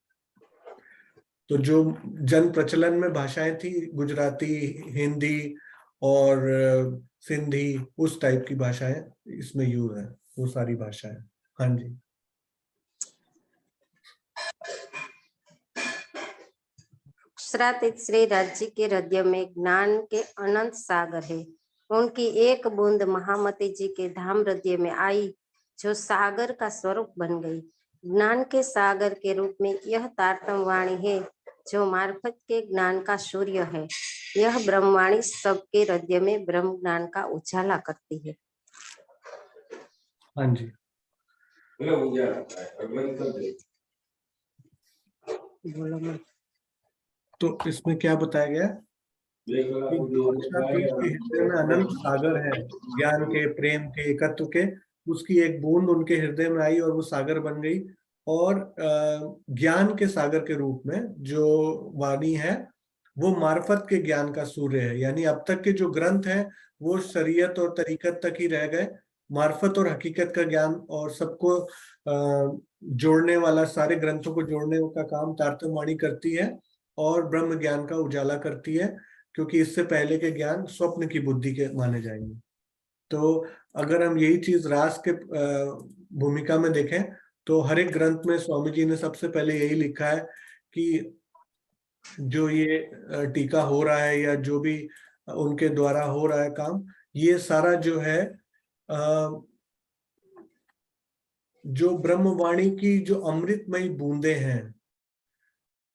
तो जो जन प्रचलन में भाषाएं थी, गुजराती, हिंदी और सिंधी, उस टाइप की भाषाएं इसमें यूज है, वो सारी भाषाएं। हाँ जी। अक्षरातीत श्री राज्य के हृदय में ज्ञान के अनंत सागर है। उनकी एक बूंद महामती जी के धाम हृदय में आई, जो सागर का स्वरूप बन गई। ज्ञान के सागर के रूप में यह तारतम वाणी है, जो मार्फत के ज्ञान का सूर्य है। यह ब्रह्मवाणी सबके हृदय में ब्रह्म ज्ञान का उजाला करती है। हाँ जी। तो इसमें क्या बताया गया कि अक्षरातीत के हृदय में अनंत सागर है, ज्ञान के, प्रेम के, एकत्व के। उसकी एक बूंद उनके हृदय में आई और वो सागर बन गई। और ज्ञान के सागर के रूप में जो वाणी है वो मार्फत के ज्ञान का सूर्य है। यानी अब तक के जो ग्रंथ हैं वो शरीयत और तरीकत तक ही रह गए। मार्फत और हकीकत का ज्ञान और सबको जोड़ने वाला, सारे ग्रंथों को जोड़ने का काम तारतम वाणी करती है और ब्रह्म ज्ञान का उजाला करती है, क्योंकि इससे पहले के ज्ञान स्वप्न की बुद्धि के माने जाएंगे। तो अगर हम यही चीज रास के भूमिका में देखें तो हर एक ग्रंथ में स्वामी जी ने सबसे पहले यही लिखा है कि जो ये टीका हो रहा है या जो भी उनके द्वारा हो रहा है काम, ये सारा जो है जो ब्रह्मवाणी की जो अमृतमयी बूंदे हैं,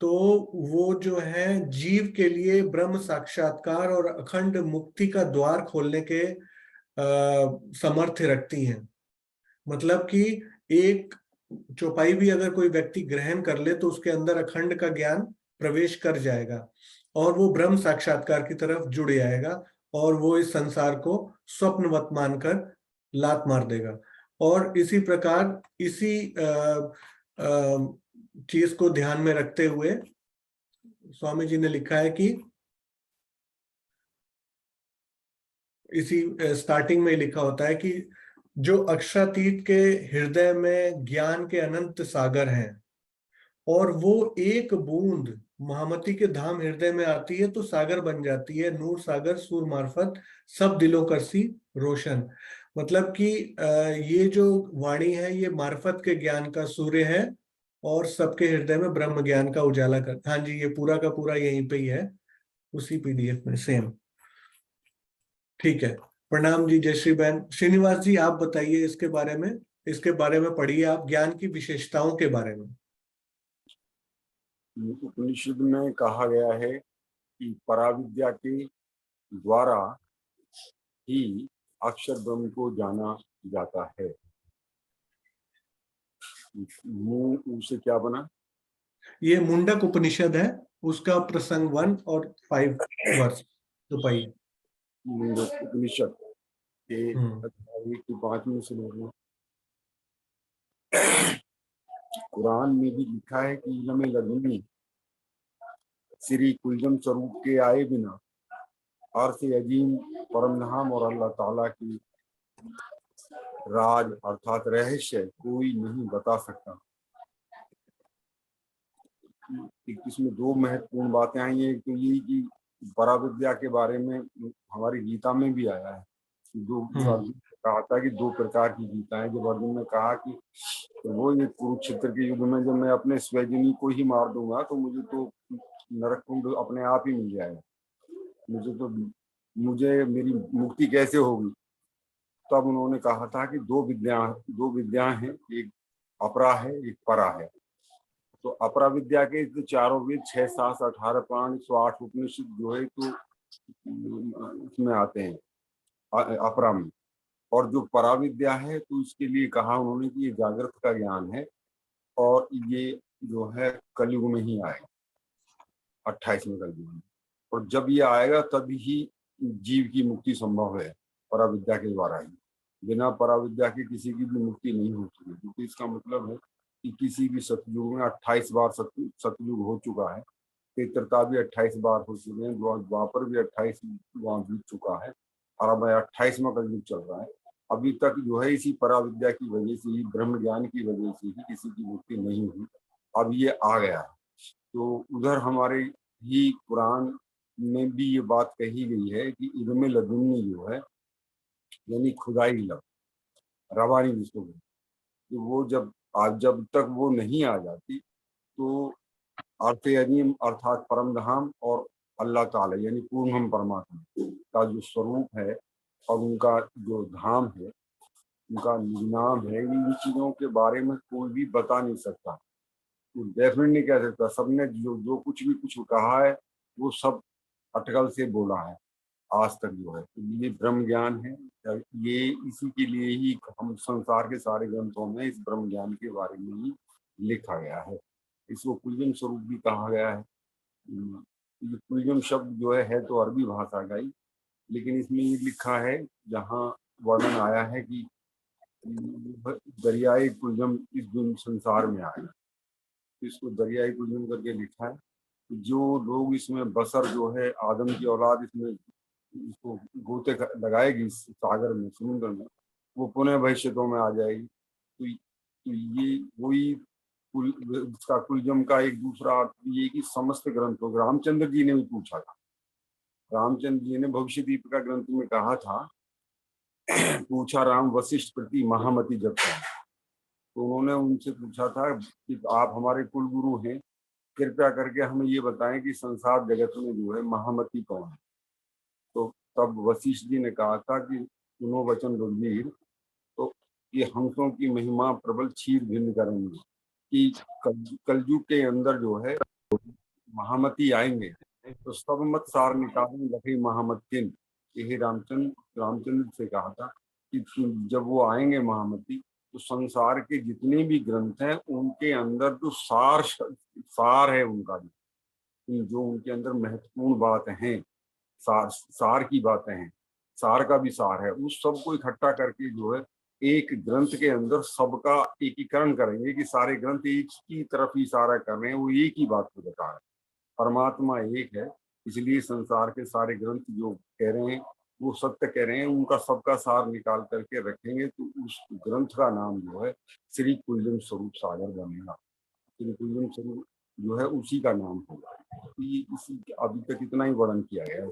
तो वो जो है जीव के लिए ब्रह्म साक्षात्कार और अखंड मुक्ति का द्वार खोलने के सामर्थ्य रखती हैं। मतलब कि एक चौपाई भी अगर कोई व्यक्ति ग्रहण कर ले तो उसके अंदर अखंड का ज्ञान प्रवेश कर जाएगा और वो ब्रह्म साक्षात्कार की तरफ जुड़ जाएगा और वो इस संसार को स्वप्नवत मानकर लात मार देगा। और इसी प्रकार इसी चीज को ध्यान में रखते हुए स्वामी जी ने लिखा है कि इसी स्टार्टिंग में लिखा होता है कि जो अक्षरातीत के हृदय में ज्ञान के अनंत सागर हैं और वो एक बूंद महामती के धाम हृदय में आती है तो सागर बन जाती है, नूर सागर सूर मार्फत सब दिलों कर सी रोशन। मतलब कि ये जो वाणी है ये मार्फत के ज्ञान का सूर्य है और सबके हृदय में ब्रह्म ज्ञान का उजाला कर। हाँ जी, ये पूरा का पूरा यहीं पे ही है, उसी पीडीएफ में सेम। ठीक है, प्रणाम जी, जय श्री बहन। श्रीनिवास जी आप बताइए इसके बारे में, इसके बारे में पढ़िए आप, ज्ञान की विशेषताओं के बारे में। उपनिषद में कहा गया है कि पराविद्या के द्वारा ही अक्षर ब्रह्म को जाना जाता है। मुंह से क्या बना? ये मुंडक उपनिषद है, उसका प्रसंग 1 और 5 वर्ष तो पाइए। मुंडक उपनिषद के अध्याय के 5वें श्लोक में कुरान में भी लिखा है कि इल्म लदुनी श्री कुलजम स्वरूप के आए बिना अर्थ अजीम परमधाम और अल्लाह ताला की राज अर्थात रहस्य कोई नहीं बता सकता। इसमें दो महत्वपूर्ण बातें आई हैं। एक तो ये कि पराविद्या के बारे में हमारी गीता में भी आया है, जो कहा था कि दो प्रकार की गीता है। जब अर्जुन ने कहा कि वो ये कुरुक्षेत्र के युद्ध में जब मैं अपने स्वजनी को ही मार दूंगा तो मुझे तो नरक कुंड अपने आप ही मिल जाएगा, मुझे मेरी मुक्ति कैसे होगी। तब उन्होंने कहा था कि दो विद्या हैं, एक अपरा है एक परा है। तो अपरा विद्या के तो चारों वेद 6 7 18 प्राण 108 उपनिषद जो है तो इसमें आते हैं अपरा में। और जो परा विद्या है तो इसके लिए कहा उन्होंने कि ये जागृत का ज्ञान है और ये जो है कलयुग में ही आएगा, 28वें कलयुग में। और जब ये आएगा तभी ही जीव की मुक्ति संभव है, पराविद्या के द्वारा ही। बिना पराविद्या के किसी की भी मुक्ति नहीं होती है। क्योंकि इसका मतलब है कि किसी भी सतयुग में 28 बार सतयुग हो चुका है, त्रेता भी 28 बार हो चुके हैं, द्वापर भी 28 बार बीत चुका है और अब 28वां कलयुग चल रहा है। अभी तक जो है इसी पराविद्या की वजह से ही, ब्रह्म ज्ञान की वजह से ही किसी की मुक्ति नहीं हुई। अब ये आ गया है। तो उधर हमारे ही कुरान में भी ये बात कही गई है कि इल्म लदुन्नी जो है यानी खुदाई इल्म, रवानी जिसको बोलते, तो वो जब तक वो नहीं आ जाती तो अर्थ अजीम अर्थात परमधाम और अल्लाह ताला यानी पूर्णम परमात्मा का जो स्वरूप है और उनका जो धाम है, उनका नाम है, इन चीजों के बारे में कोई भी बता नहीं सकता, तो डेफिनेट नहीं कह सकता। सबने जो कुछ भी कुछ कहा है वो सब अटकल से बोला है आज तक जो है। तो ये ब्रह्म ज्ञान है, ये इसी के लिए ही हम संसार के सारे ग्रंथों में इस ब्रह्म ज्ञान के बारे में ही लिखा गया है। इसको कुलजम स्वरूप भी कहा गया है। ये कुलजम शब्द जो है तो अरबी भाषा का ही, लेकिन इसमें ये लिखा है जहाँ वर्णन आया है कि दरियाई कुलजम इस संसार में आया, इसको दरियाई कुलजम करके लिखा है। जो लोग इसमें बसर जो है आदम की औलाद इसमें इसको गोते लगाएगी इस सागर में, समुद्र में, वो पुनः भविष्यों में आ जाएगी। तो ये वही इसका कुलजम का एक दूसरा अर्थ ये कि समस्त ग्रंथों, रामचंद्र जी ने भी पूछा था, रामचंद्र जी ने भविष्य दीपिका ग्रंथ में कहा था, पूछा राम वशिष्ठ प्रति महामती जब था, तो उन्होंने उनसे पूछा था कि आप हमारे कुल गुरु हैं, कृपया करके हमें ये बताएं कि संसार जगत में जो है महामती कौन है। तो तब वशिष्ठ जी ने कहा था कि सुनो वचन रघुवीर, तो ये हंसों की महिमा प्रबल क्षीर भिन्न करेंगे कि कलयुग के अंदर जो है महामती आएंगे तो सब मत सार निकालें लखी महामतिन। यही रामचंद्र से कहा था कि जब वो आएंगे महामती तो संसार के जितने भी ग्रंथ हैं उनके अंदर जो सार है उनका जो उनके अंदर महत्वपूर्ण बात है, सार की बातें हैं, सार का भी सार है, उस सबको इकट्ठा करके जो है एक ग्रंथ के अंदर सबका एकीकरण करेंगे कि सारे ग्रंथ एक की तरफ इशारा कर रहे हैं, वो एक ही बात को बता रहे हैं, परमात्मा एक है। इसलिए संसार के सारे ग्रंथ जो कह रहे हैं वो सत्य कह रहे हैं, उनका सबका सार निकाल करके रखेंगे तो उस ग्रंथ का नाम जो है श्री कुंजम स्वरूप सागर बनेगा। श्री कुंजम स्वरूप जो है उसी का नाम होगा। ये इसी अभी तक इतना ही वर्णन किया गया।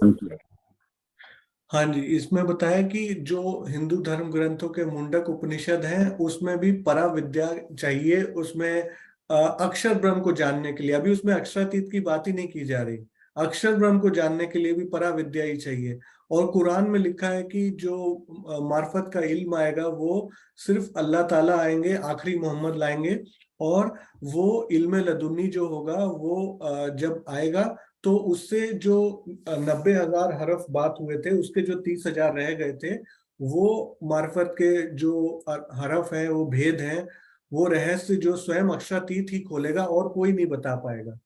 हाँ जी, इसमें बताया कि जो हिंदू धर्म ग्रंथों के मुंडक उपनिषद हैं उसमें भी परा विद्या चाहिए, उसमें अक्षर ब्रह्म को जानने के लिए। अभी उसमें अक्षरातीत की बात ही नहीं की जा रही, अक्षर ब्रह्म को जानने के लिए भी परा विद्या ही चाहिए। और कुरान में लिखा है कि जो मार्फत का इल्म आएगा वो सिर्फ अल्लाह ताला आएंगे, आखिरी मोहम्मद लाएंगे, और वो इल्म लदुन्नी जो होगा वो जब आएगा तो उससे जो 90,000 हरफ बात हुए थे उसके जो 30,000 रह गए थे वो मार्फत के जो हरफ हैं, वो भेद हैं, वो रहस्य जो स्वयं अक्षरातीत ही खोलेगा और कोई नहीं बता पाएगा।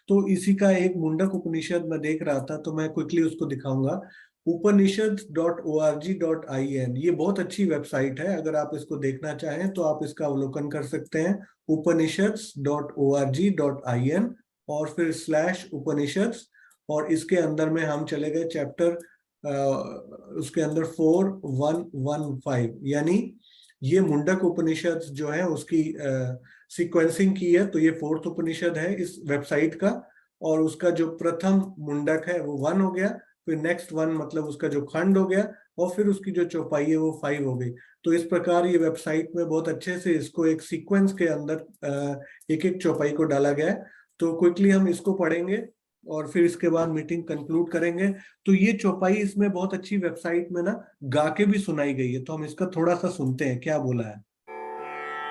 तो इसी का एक मुंडक उपनिषद मैं देख रहा था, तो मैं क्विकली उसको दिखाऊंगा। उपनिषद.org.in ये बहुत अच्छी वेबसाइट है, अगर आप इसको देखना चाहें तो आप इसका अवलोकन कर सकते हैं। उपनिषद.org.in और फिर /उपनिषद, और इसके अंदर में हम चले गए चैप्टर उसके अंदर 4115, यानी ये मुंडक उपनिषद जो है उसकी सीक्वेंसिंग की है। तो ये 4th उपनिषद है इस वेबसाइट का, और उसका जो प्रथम मुंडक है वो 1 हो गया, फिर नेक्स्ट 1 मतलब उसका जो खंड हो गया, और फिर उसकी जो चौपाई है वो 5 हो गई। तो इस प्रकार ये वेबसाइट में बहुत अच्छे से इसको एक सीक्वेंस के अंदर एक एक चौपाई को डाला गया है। तो क्विकली हम इसको पढ़ेंगे और फिर इसके बाद मीटिंग कंक्लूड करेंगे। तो ये चौपाई इसमें बहुत अच्छी वेबसाइट में ना गा के भी सुनाई गई है, तो हम इसका थोड़ा सा सुनते हैं क्या बोला है।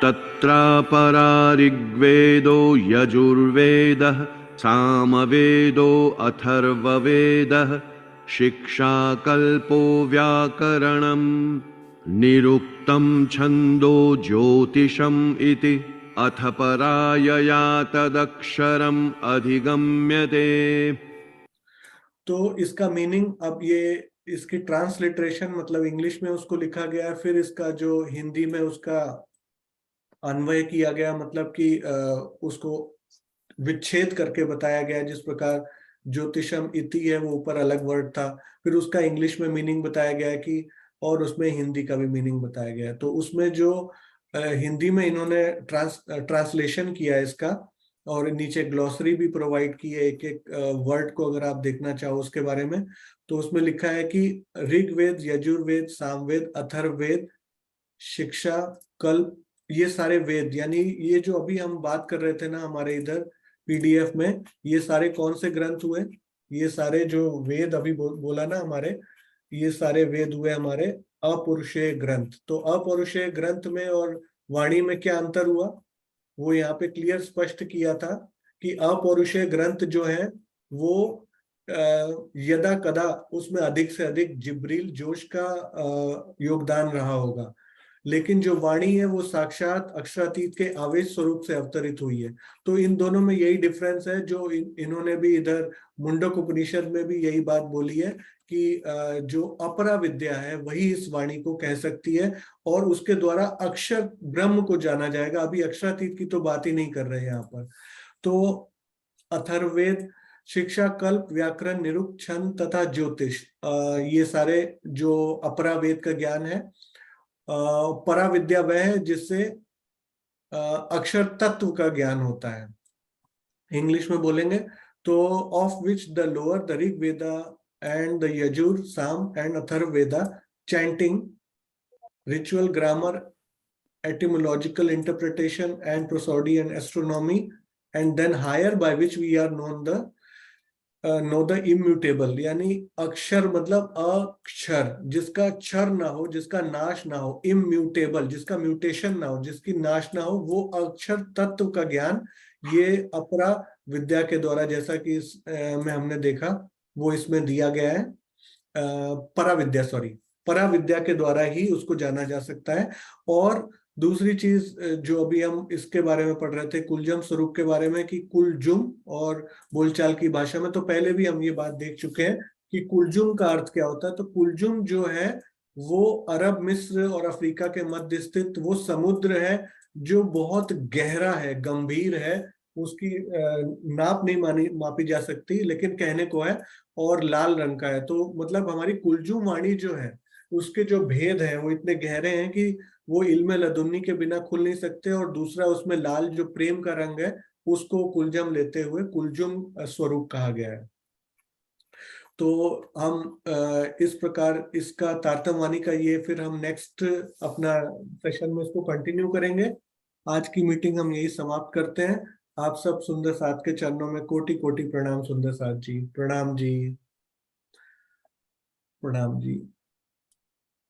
तत्र परा ऋग्वेदो यजुर्वेदः सामवेदो अथर्ववेदः शिक्षाकल्पो व्याकरणं निरुक्तं छन्दो ज्योतिषम् इति अथ परायया तदक्षरम् अधिगम्यते। तो इसका मीनिंग, अब ये इसकी ट्रांसलिटरेशन मतलब इंग्लिश में उसको लिखा गया, फिर इसका जो हिंदी में उसका अन्वय किया गया, मतलब कि उसको विच्छेद करके बताया गया। जिस प्रकार ज्योतिषम इति है वो ऊपर अलग वर्ड था, फिर उसका इंग्लिश में मीनिंग बताया गया है कि, और उसमें हिंदी का भी मीनिंग बताया गया है। तो उसमें जो हिंदी में इन्होंने ट्रांसलेशन किया है इसका, और नीचे ग्लॉसरी भी प्रोवाइड की है एक एक वर्ड को अगर आप देखना चाहो उसके बारे में। तो उसमें लिखा है कि ऋग्वेद, यजुर्वेद, सामवेद, अथर्ववेद, शिक्षा, कल्प, ये सारे वेद, यानी ये जो अभी हम बात कर रहे थे ना हमारे इधर पीडीएफ में, ये सारे कौन से ग्रंथ हुए? ये सारे जो वेद अभी बोला ना हमारे, ये सारे वेद हुए हमारे अपौरुषेय ग्रंथ। तो अपौरुषेय ग्रंथ में और वाणी में क्या अंतर हुआ, वो यहाँ पे क्लियर स्पष्ट किया था कि अपौरुषेय ग्रंथ जो है वो यदा कदा उसमें अधिक से अधिक जिब्रील जोश का योगदान रहा होगा, लेकिन जो वाणी है वो साक्षात अक्षरातीत के आवेश स्वरूप से अवतरित हुई है। तो इन दोनों में यही डिफरेंस है, जो इन्होंने भी इधर मुंडक उपनिषद में भी यही बात बोली है कि जो अपरा विद्या है वही इस वाणी को कह सकती है, और उसके द्वारा अक्षर ब्रह्म को जाना जाएगा। अभी अक्षरातीत की तो बात ही नहीं कर रहे हैं यहाँ पर। तो अथर्ववेद, शिक्षा, कल्प, व्याकरण, निरुक्त, छंद तथा ज्योतिष, ये सारे जो अपरा वेद का ज्ञान है। परा विद्या वह है जिससे अक्षर तत्व का ज्ञान होता है। इंग्लिश में बोलेंगे तो of which the lower the Rig Veda and the Yajur, Sama and Atharvaveda chanting, ritual, grammar, etymological interpretation and prosody and astronomy, and then higher by which we are know the immutable, यानी अक्षर मतलब अक्षर, जिसका क्षर ना हो, जिसका नाश ना हो, immutable जिसका म्यूटेशन ना हो, जिसकी नाश ना हो, वो अक्षर तत्व का ज्ञान ये अपरा विद्या के द्वारा, जैसा कि इस में हमने देखा वो इसमें दिया गया है। परा विद्या के द्वारा ही उसको जाना जा सकता है। और दूसरी चीज जो अभी हम इसके बारे में पढ़ रहे थे कुलजम स्वरूप के बारे में, कि कुलजुम और बोलचाल की भाषा में, तो पहले भी हम ये बात देख चुके हैं कि कुलजुम का अर्थ क्या होता है। तो कुलजुम जो है वो अरब, मिस्र और अफ्रीका के मध्य स्थित वो समुद्र है जो बहुत गहरा है, गंभीर है, उसकी नाप नहीं मापी जा सकती, लेकिन कहने को है, और लाल रंग का है। तो मतलब हमारी कुलजू वाणी जो है उसके जो भेद हैं वो इतने गहरे हैं कि वो इल्म लदुन्नी के बिना खुल नहीं सकते। और दूसरा, उसमें लाल जो प्रेम का रंग है उसको कुलजम लेते हुए कुलजुम स्वरूप कहा गया है। तो हम इस प्रकार इसका तारतम्यवाणी का ये फिर हम नेक्स्ट अपना सेशन में इसको कंटिन्यू करेंगे। आज की मीटिंग हम यही समाप्त करते हैं। आप सब सुंदर साथ के चरणों में कोटि कोटि प्रणाम। सुंदर साथ जी प्रणाम जी, प्रणाम जी।